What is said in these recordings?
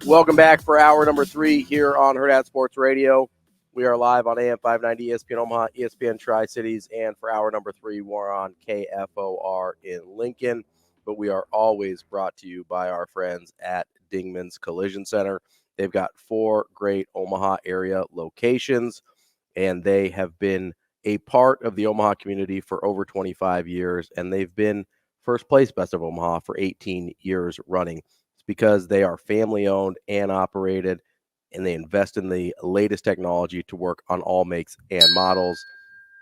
Welcome back for hour number 3 here on Hurrdat Sports Radio. We are live on AM 590 ESPN Omaha, ESPN Tri-Cities, and for hour number 3, we're on KFOR in Lincoln. But we are always brought to you by our friends at Dingman's Collision Center. They've got 4 great Omaha area locations, and they have been a part of the Omaha community for over 25 years, and they've been first place Best of Omaha for 18 years running. It's because they are family-owned and operated, and they invest in the latest technology to work on all makes and models,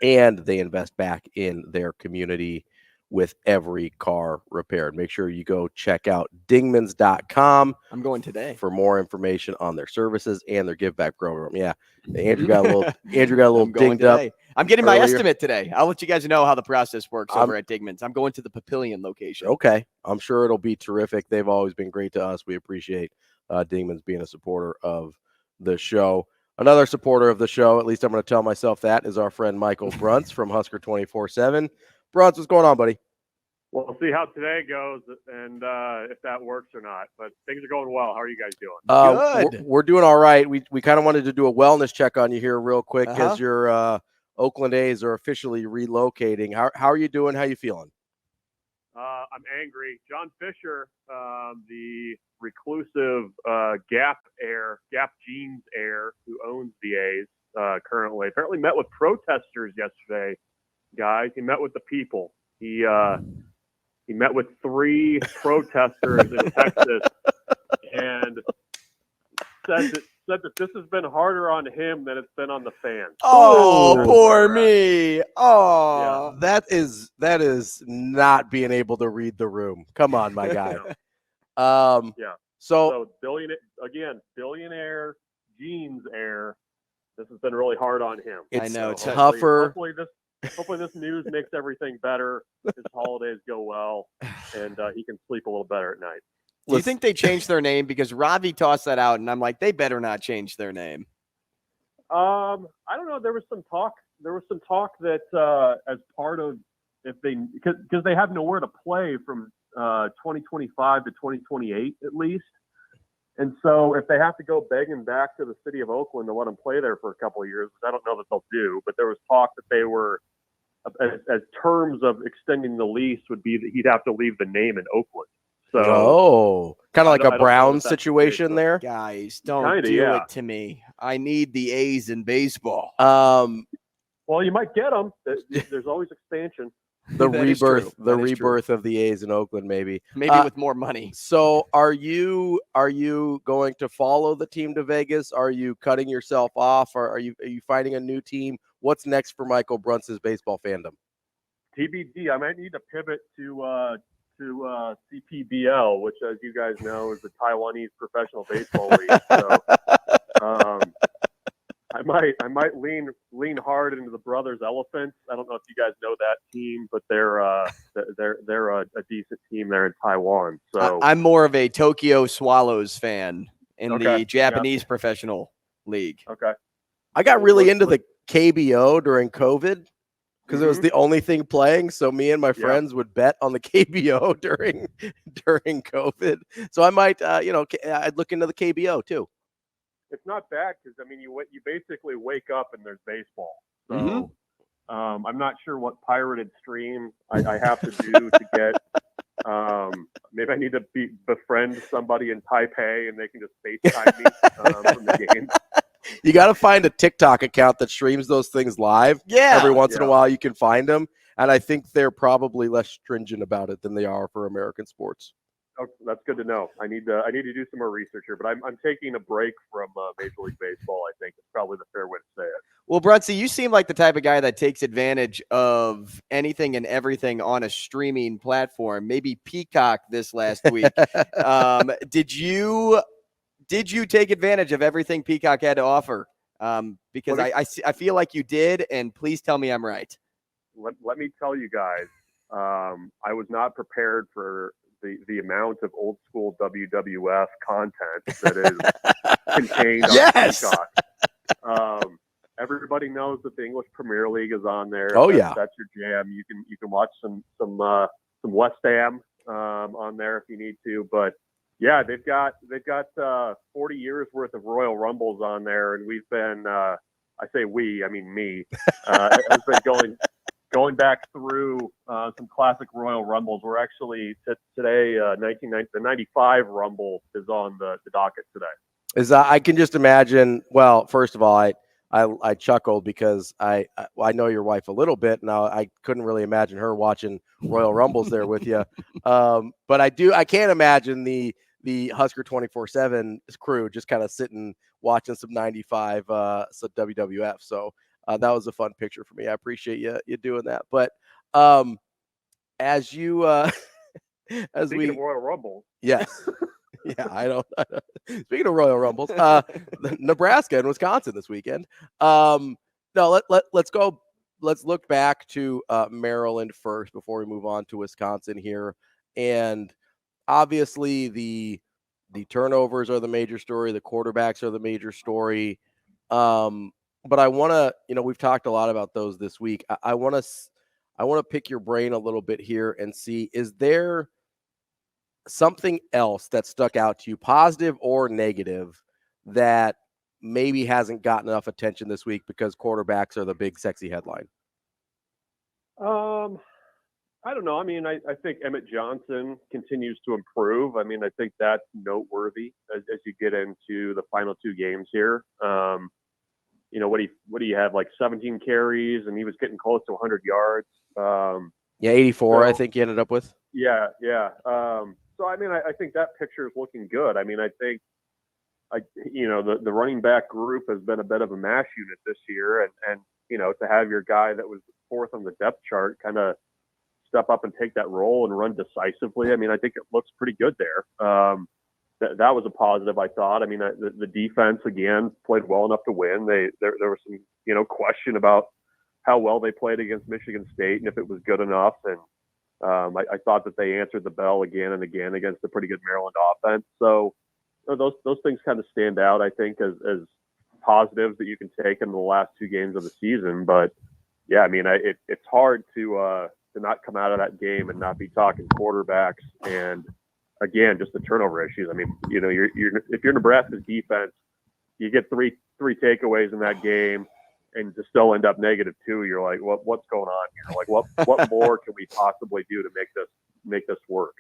and they invest back in their community with every car repaired. Make sure you go check out dingmans.com. I'm going today for more information on their services and their give back program. Yeah. Andrew got a little dinged up. I'm getting my estimate today. I'll let you guys know how the process works over at Dingman's. I'm going to the Papillion location. Okay. I'm sure it'll be terrific. They've always been great to us. We appreciate Dingman's being a supporter of the show. Another supporter of the show, at least I'm going to tell myself that, is our friend Michael Bruntz from Husker 24/7. Bruntz, what's going on, buddy? Well, we'll see how today goes and if that works or not. But things are going well. How are you guys doing? Good. We're doing all right. We kind of wanted to do a wellness check on you here real quick as your Oakland A's are officially relocating. How are you doing? How you feeling? I'm angry. John Fisher, the reclusive Gap Jeans heir who owns the A's currently, apparently met with protesters yesterday, guys. He met with the people. He met with 3 protesters in Texas and said that this has been harder on him than it's been on the fans. Oh, poor me. Oh, yeah. That is not being able to read the room. Come on, my guy. Yeah. So billionaire jeans heir. This has been really hard on him. I know. It's tougher. Hopefully this news makes everything better. His holidays go well, and he can sleep a little better at night. Do you think they changed their name? Because Ravi tossed that out, and I'm like, they better not change their name. I don't know. There was some talk that as part of because they have nowhere to play from 2025 to 2028 at least. And so if they have to go begging back to the city of Oakland to let them play there for a couple of years, which I don't know that they'll do, but there was talk that they were, as terms of extending the lease would be that he'd have to leave the name in Oakland. So, kind of like a Browns situation there. Guys, don't do it to me. I need the A's in baseball. Well, you might get them. There's always expansion. The rebirth of the A's in Oakland, maybe with more money. So are you going to follow the team to Vegas? Are you cutting yourself off? Or are you finding a new team? What's next for Michael Bruntz's baseball fandom? TBD. I might need to pivot to CPBL, which, as you guys know, is the Taiwanese professional baseball league. So I might lean hard into the Brothers Elephants. I don't know if you guys know that team, but they're a decent team there in Taiwan. So I'm more of a Tokyo Swallows fan in the Japanese professional league. Okay. I got really into the KBO during COVID because it was the only thing playing. So me and my friends would bet on the KBO during COVID. So I might, I'd look into the KBO too. It's not bad because you basically wake up and there's baseball. So I'm not sure what pirated stream I have to do to get. Maybe I need to befriend somebody in Taipei and they can just FaceTime me from the game. You got to find a TikTok account that streams those things live. Yeah. Every once in a while you can find them. And I think they're probably less stringent about it than they are for American sports. Oh, that's good to know. I need to do some more research here, but I'm taking a break from Major League Baseball. I think it's probably the fair way to say it. Well, Bruntz, you seem like the type of guy that takes advantage of anything and everything on a streaming platform. Maybe Peacock this last week. Did you take advantage of everything Peacock had to offer? Because I feel like you did, and please tell me I'm right. Let me tell you guys, I was not prepared for the amount of old school WWF content that is contained on Peacock. Everybody knows that the English Premier League is on there. Oh, that's your jam. You can watch some West Ham on there if you need to, but Yeah, they've got 40 years worth of Royal Rumbles on there, and we've been I say we, I mean me, has been going back through some classic Royal Rumbles. We're actually today the 95 Rumble is on the docket today. I can just imagine. Well, first of all, I chuckled because I know your wife a little bit. Now I couldn't really imagine her watching Royal Rumbles there with you. But I can't imagine the Husker 24/7 crew just kind of sitting watching some 95 some WWF. So that was a fun picture for me. I appreciate you doing that. But as you as Speaking of Royal Rumble, yes. Yeah, I don't. Speaking of Royal Rumbles, Nebraska and Wisconsin this weekend. No, let's go. Let's look back to Maryland first before we move on to Wisconsin here. And obviously, the turnovers are the major story. The quarterbacks are the major story. But I want to, we've talked a lot about those this week. I want to pick your brain a little bit here and see, is there something else that stuck out to you, positive or negative, that maybe hasn't gotten enough attention this week because quarterbacks are the big sexy headline? I don't know. I mean, I think Emmett Johnson continues to improve. I mean, I think that's noteworthy as you get into the final two games here. What do you have, like 17 carries, and he was getting close to 100 yards. 84, I think he ended up with. Yeah. So, I mean, I think that picture is looking good. I mean, I think, the running back group has been a bit of a mash unit this year. And to have your guy that was fourth on the depth chart kind of step up and take that role and run decisively, I mean, I think it looks pretty good there. That was a positive, I thought. I mean, the defense, again, played well enough to win. There was some, question about how well they played against Michigan State and if it was good enough. And I thought that they answered the bell again and again against a pretty good Maryland offense. So those things kind of stand out, I think, as positives that you can take in the last two games of the season. But yeah, I mean, it's hard to not come out of that game and not be talking quarterbacks and, again, just the turnover issues. I mean, if you're Nebraska's defense, you get three takeaways in that game, and to still end up -2, you're like, what's going on here? Like, what more can we possibly do to make this work?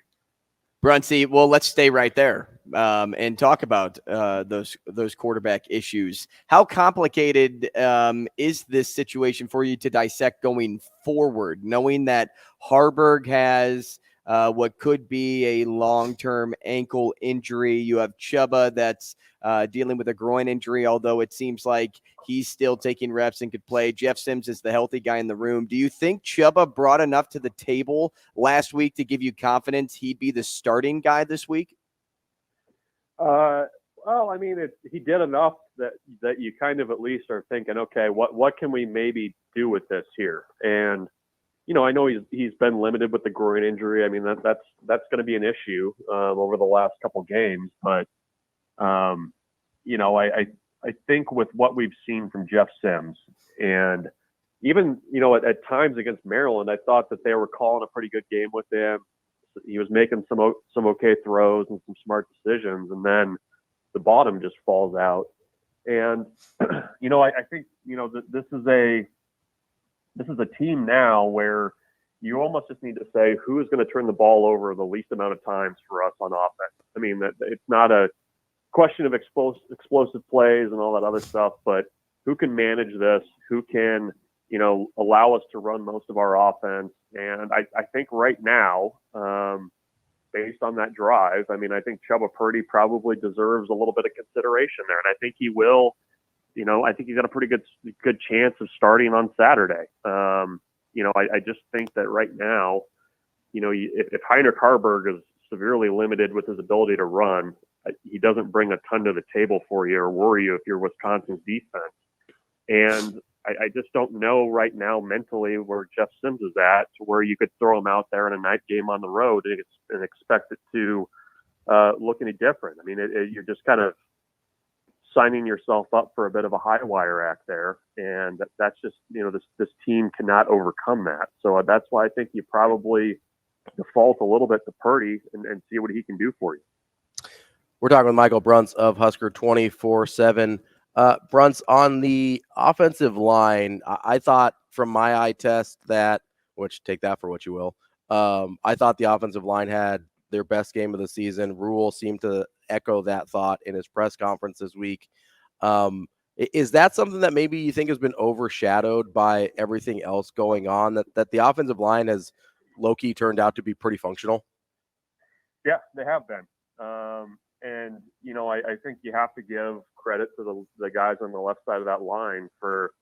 Bruntz, well, let's stay right there and talk about those quarterback issues. How complicated is this situation for you to dissect going forward, knowing that Harburg has what could be a long-term ankle injury? You have Chuba that's dealing with a groin injury, although it seems like he's still taking reps and could play. Jeff Sims is the healthy guy in the room. Do you think Chuba brought enough to the table last week to give you confidence he'd be the starting guy this week? Well, I mean, he did enough that you kind of at least are thinking, okay, what can we maybe do with this here? And I know he's been limited with the groin injury. I mean, that's going to be an issue over the last couple games. But I think with what we've seen from Jeff Sims, and even at times against Maryland, I thought that they were calling a pretty good game with him. He was making some okay throws and some smart decisions, and then the bottom just falls out. And I think this is a team now where you almost just need to say who is going to turn the ball over the least amount of times for us on offense. I mean, that it's not a question of explosive plays and all that other stuff, but who can manage this? Who can, allow us to run most of our offense? And I think right now, based on that drive, I mean, I think Chuba Purdy probably deserves a little bit of consideration there, and I think he will. I think he's got a pretty good chance of starting on Saturday. I just think that right now, if Heinrich Harburg is severely limited with his ability to run, he doesn't bring a ton to the table for you or worry you if you're Wisconsin's defense. And I just don't know right now mentally where Jeff Sims is at to where you could throw him out there in a night game on the road and expect it to look any different. I mean, you're just kind of signing yourself up for a bit of a high wire act there, and that's just this team cannot overcome that. So that's why I think you probably default a little bit to Purdy and see what he can do for you. We're talking with Michael Bruntz of Husker 24/7. Bruntz, on the offensive line, I thought from my eye test that, which take that for what you will, I thought the offensive line had their best game of the season. Rule seemed to echo that thought in his press conference this week. Is that something that maybe you think has been overshadowed by everything else going on, that the offensive line has low-key turned out to be pretty functional? Yeah, they have been. And, I think you have to give credit to the guys on the left side of that line for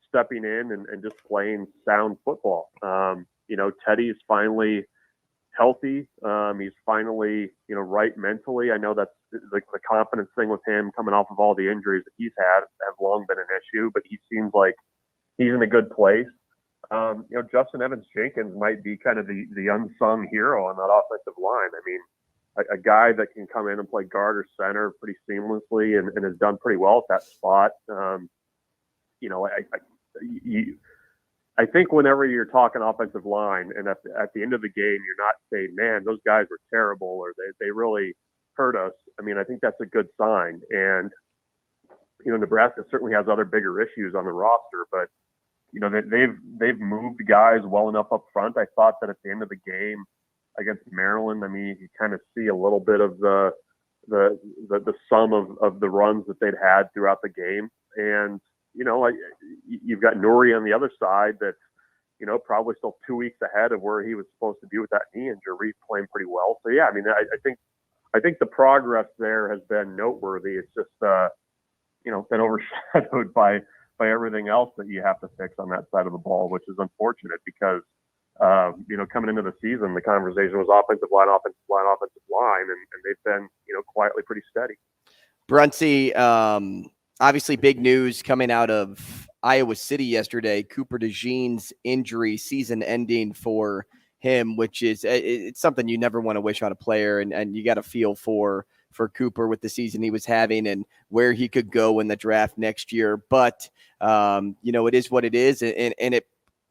stepping in and just playing sound football. Teddy's finally healthy. He's finally, right mentally. I know that's the confidence thing with him coming off of all the injuries that he's had have long been an issue, but he seems like he's in a good place. Justin Evans-Jenkins might be kind of the unsung hero on that offensive line. I mean, a guy that can come in and play guard or center pretty seamlessly and has done pretty well at that spot. I think whenever you're talking offensive line and at the end of the game, you're not saying, man, those guys were terrible or they really hurt us. I mean, I think that's a good sign. And, Nebraska certainly has other bigger issues on the roster, but, they've moved guys well enough up front. I thought that at the end of the game against Maryland, I mean, you kind of see a little bit of the sum of the runs that they'd had throughout the game. And, you've got Nuri on the other side that's, probably still 2 weeks ahead of where he was supposed to be with that knee injury. He's playing pretty well. So, yeah, I mean, I think the progress there has been noteworthy. It's just, been overshadowed by everything else that you have to fix on that side of the ball, which is unfortunate because, coming into the season, the conversation was offensive line, and they've been, quietly pretty steady. Bruntz, obviously big news coming out of Iowa City yesterday. Cooper DeJean's injury, season ending for him, which is it's something you never want to wish on a player, and you got to feel for Cooper with the season he was having and where he could go in the draft next year. But, it is what it is, and it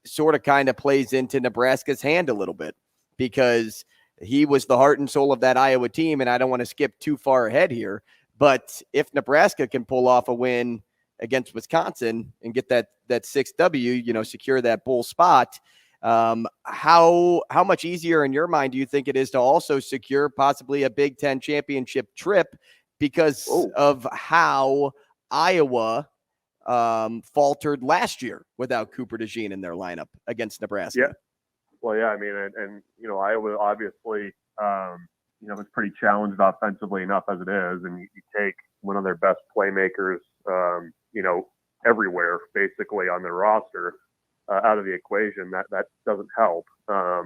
sort of kind of plays into Nebraska's hand a little bit because he was the heart and soul of that Iowa team, and I don't want to skip too far ahead here. But if Nebraska can pull off a win against Wisconsin and get that 6th W, secure that bowl spot, how much easier in your mind do you think it is to also secure possibly a Big Ten championship trip because of how Iowa faltered last year without Cooper DeJean in their lineup against Nebraska? Yeah. Well, yeah, I mean, and Iowa obviously, was pretty challenged offensively enough as it is, and you take one of their best playmakers, everywhere basically on their roster out of the equation. That doesn't help. I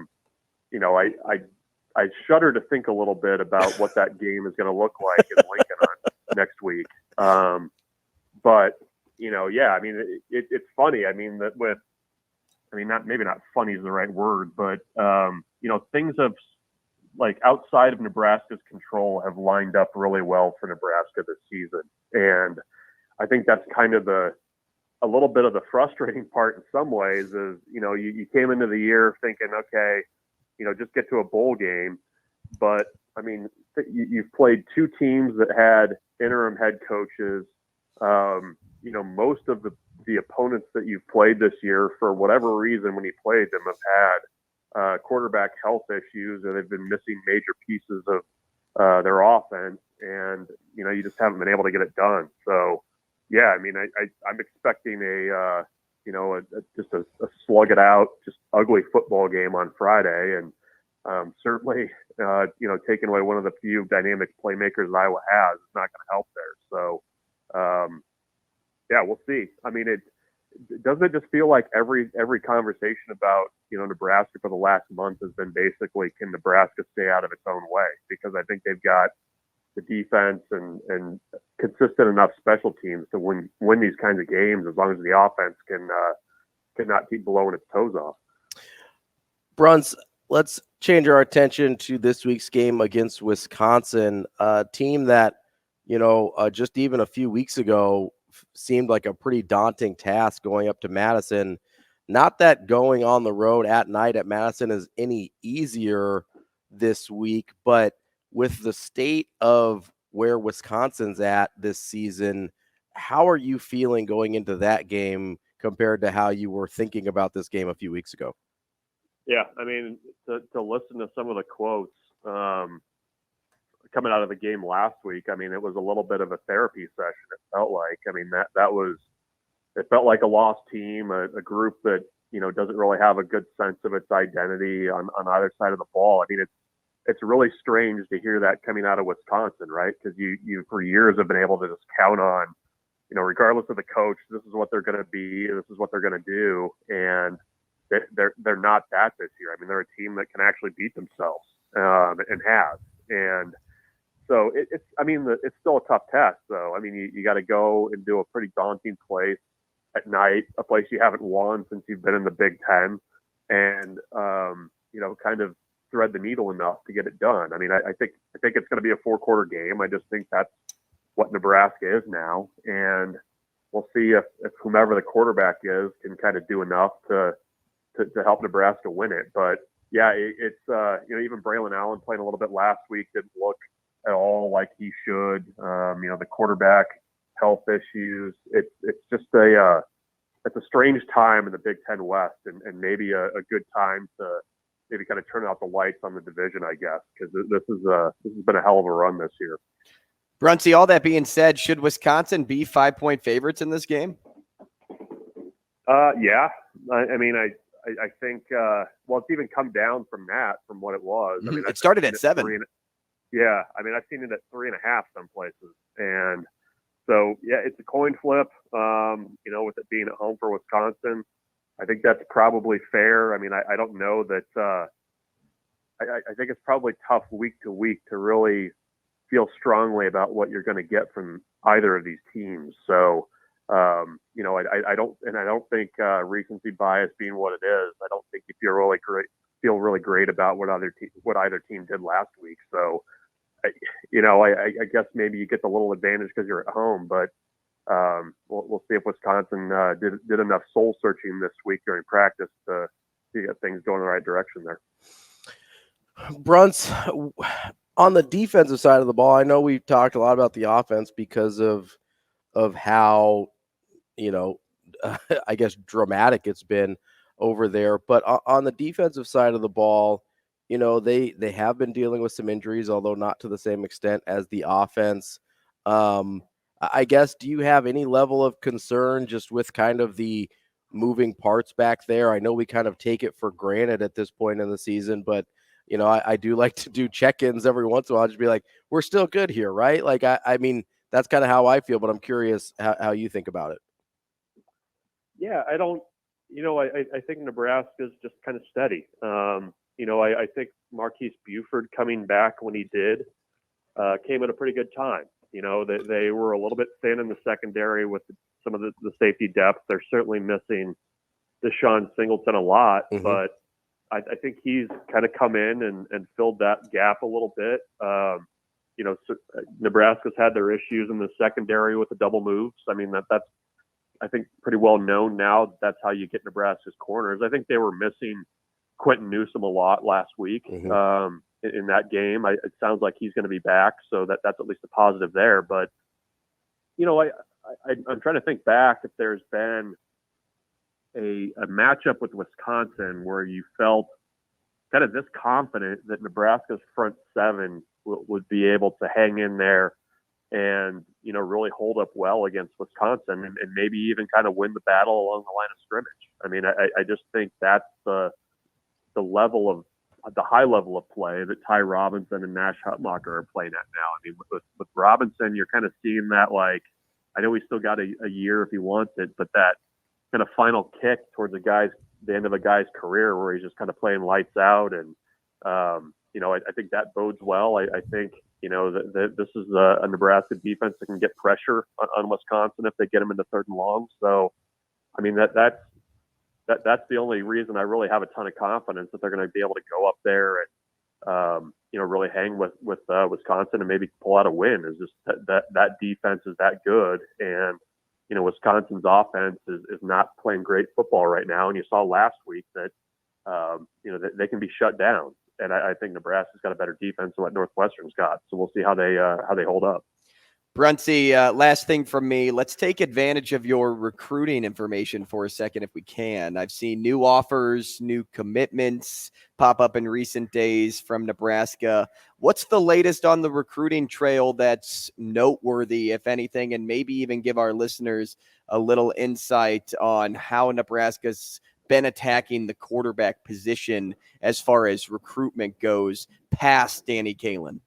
shudder to think a little bit about what that game is going to look like in Lincoln on next week. But yeah, I mean, it's funny. I mean maybe not funny is the right word, but things have, like, outside of Nebraska's control, have lined up really well for Nebraska this season. And I think that's kind of a little bit of the frustrating part in some ways is, you came into the year thinking, okay, just get to a bowl game. But I mean, you've played two teams that had interim head coaches. Most of the opponents that you've played this year, for whatever reason, when you played them, have had quarterback health issues, or they've been missing major pieces of their offense, and you just haven't been able to get it done. So, yeah, I mean, I'm expecting just a slug it out, just ugly football game on Friday, and certainly, taking away one of the few dynamic playmakers that Iowa has is not going to help there. So, yeah, we'll see. I mean, doesn't it just feel like every conversation about, Nebraska for the last month has been basically, can Nebraska stay out of its own way? Because I think they've got the defense and consistent enough special teams to win these kinds of games, as long as the offense cannot keep blowing its toes off. Bruntz, let's change our attention to this week's game against Wisconsin, a team that, just even a few weeks ago seemed like a pretty daunting task going up to Madison. Not that going on the road at night at Madison is any easier this week, but with the state of where Wisconsin's at this season. How are you feeling going into that game compared to how you were thinking about this game a few weeks ago? Yeah, I mean, to listen to some of the quotes coming out of the game last week, I mean, it was a little bit of a therapy session. It felt like. I mean, it felt like a lost team, a group that doesn't really have a good sense of its identity on either side of the ball. I mean, it's really strange to hear that coming out of Wisconsin, right? Because you for years have been able to just count on, regardless of the coach, this is what they're going to be, this is what they're going to do, and they're not that this year. I mean, they're a team that can actually beat themselves and have, and so it's still a tough test, though. I mean, you got to go and do a pretty daunting place at night, a place you haven't won since you've been in the Big Ten, and kind of thread the needle enough to get it done. I mean, I think it's going to be a 4-quarter game. I just think that's what Nebraska is now, and we'll see if whomever the quarterback is can kind of do enough to help Nebraska win it. But yeah, it's even Braylon Allen playing a little bit last week didn't look at all like he should. The quarterback health issues. It's just it's a strange time in the Big Ten West, and maybe a good time to maybe kind of turn out the lights on the division, I guess, because this has been a hell of a run this year. Bruntz, all that being said, should Wisconsin be 5-point favorites in this game? Yeah. I mean, I think, it's even come down from what it was. I mean, it started at 7. Yeah. I mean, I've seen it at 3.5 some places. And so, yeah, it's a coin flip, with it being at home for Wisconsin. I think that's probably fair. I mean, I don't know that I think it's probably tough week to week to really feel strongly about what you're going to get from either of these teams. So, I don't think recency bias being what it is, I don't think you feel really great about what either team did last week. So, I guess maybe you get the little advantage because you're at home, but we'll see if Wisconsin did enough soul searching this week during practice to get things going in the right direction there. Bruntz, on the defensive side of the ball, I know we've talked a lot about the offense because of how, I guess dramatic it's been over there. But on the defensive side of the ball, they have been dealing with some injuries, although not to the same extent as the offense. I guess, do you have any level of concern just with kind of the moving parts back there? I know we kind of take it for granted at this point in the season, but I do like to do check-ins every once in a while. I'll just be like, we're still good here, right? Like, I mean, that's kind of how I feel, but I'm curious how you think about it. Yeah, I don't, I think Nebraska's just kind of steady. I think Marquise Buford coming back when he did came at a pretty good time. They were a little bit thin in the secondary with some of the safety depth. They're certainly missing Deshaun Singleton a lot, but I think he's kind of come in and filled that gap a little bit. Nebraska's had their issues in the secondary with the double moves. I mean, that's I think pretty well known now. That's how you get Nebraska's corners. I think they were missing Quentin Newsome a lot last week in that game. It sounds like he's going to be back, so that's at least a positive there. But I'm trying to think back if there's been a matchup with Wisconsin where you felt kind of this confident that Nebraska's front seven would be able to hang in there and really hold up well against Wisconsin and maybe even kind of win the battle along the line of scrimmage. I mean, I just think that's the high level of play that Ty Robinson and Nash Hutmacher are playing at now. I mean, with Robinson, you're kind of seeing that, like, I know he's still got a year if he wants it, but that kind of final kick towards the end of a guy's career where he's just kind of playing lights out. And, I think that bodes well. I think, that this is a Nebraska defense that can get pressure on Wisconsin if they get them into 3rd and long. So, I mean, that's the only reason I really have a ton of confidence that they're going to be able to go up there and, really hang with Wisconsin and maybe pull out a win. Is just that defense is that good. And, Wisconsin's offense is not playing great football right now. And you saw last week that, that they can be shut down. and I think Nebraska's got a better defense than what Northwestern's got. So we'll see how they hold up. Bruntzy, last thing from me. Let's take advantage of your recruiting information for a second if we can. I've seen new offers, new commitments pop up in recent days from Nebraska. What's the latest on the recruiting trail that's noteworthy, if anything, and maybe even give our listeners a little insight on how Nebraska's been attacking the quarterback position as far as recruitment goes past Danny Kaelin?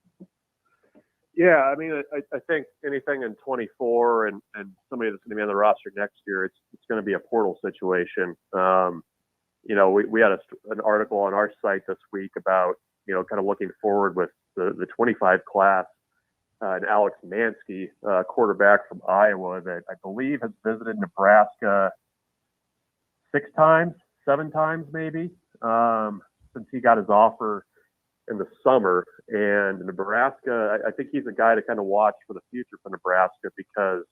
Yeah, I mean, I think anything in 24 and somebody that's going to be on the roster next year, it's going to be a portal situation. We had an article on our site this week about, kind of looking forward with the 25 class and Alex Mansky, quarterback from Iowa that I believe has visited Nebraska 7 times maybe, since he got his offer in the summer. And Nebraska, I think he's a guy to kind of watch for the future for Nebraska, because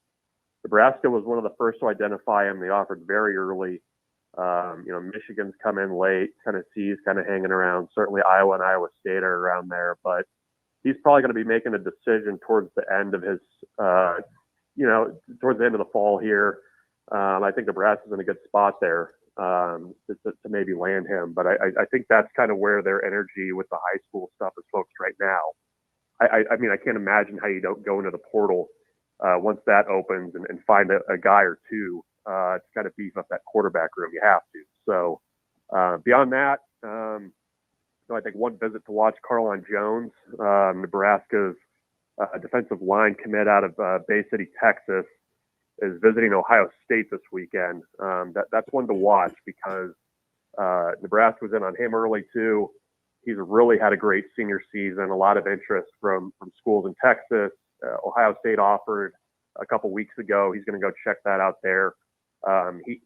Nebraska was one of the first to identify him. They offered very early. Michigan's come in late. Tennessee's kind of hanging around. Certainly Iowa and Iowa State are around there, but he's probably going to be making a decision towards the end of his, towards the end of the fall here. I think Nebraska's in a good spot there to maybe land him. But I think that's kind of where their energy with the high school stuff is focused right now. I mean, I can't imagine how you don't go into the portal once that opens and find a guy or two to kind of beef up that quarterback room. You have to. So beyond that, I think one visit to watch, Carlon Jones, Nebraska's defensive line commit out of Bay City, Texas, is visiting Ohio State this weekend. That's one to watch because Nebraska was in on him early too. He's really had a great senior season, a lot of interest from schools in Texas. Ohio State offered a couple weeks ago. He's going to go check that out there.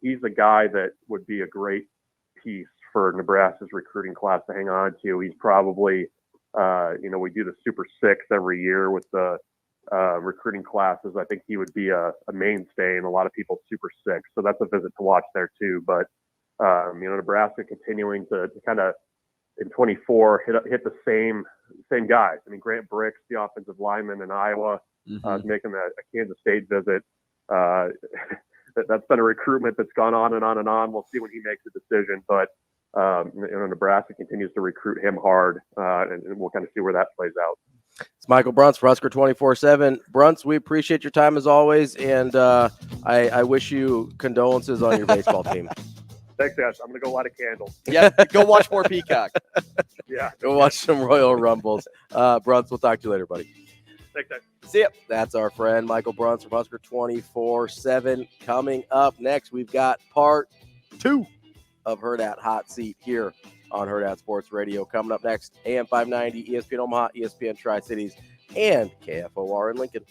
He's a guy that would be a great piece for Nebraska's recruiting class to hang on to. He's probably, we do the Super Six every year with the recruiting classes. I think he would be a mainstay in a lot of people's Super Six. So that's a visit to watch there too. But, Nebraska continuing to kind of in 24 hit the same guys. I mean, Grant Bricks, the offensive lineman in Iowa, is making a Kansas State visit. That's been a recruitment that's gone on and on and on. We'll see when he makes a decision. But Nebraska continues to recruit him hard, and we'll kind of see where that plays out. It's Michael Bruntz for Husker 24/7. Bruntz, we appreciate your time as always, and I wish you condolences on your baseball team. Thanks, Ash. I'm going to go light a candle. Yeah, go watch more Peacock. Yeah. Go watch some Royal Rumbles. Bruntz, we'll talk to you later, buddy. Thanks, Ash. See ya. That's our friend Michael Bruntz from Husker 24/7. Coming up next, we've got part 2 of Hurrdat Hot Seat here on Hurrdat Sports Radio. Coming up next, AM 590, ESPN Omaha, ESPN Tri-Cities, and KFOR in Lincoln.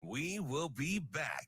We will be back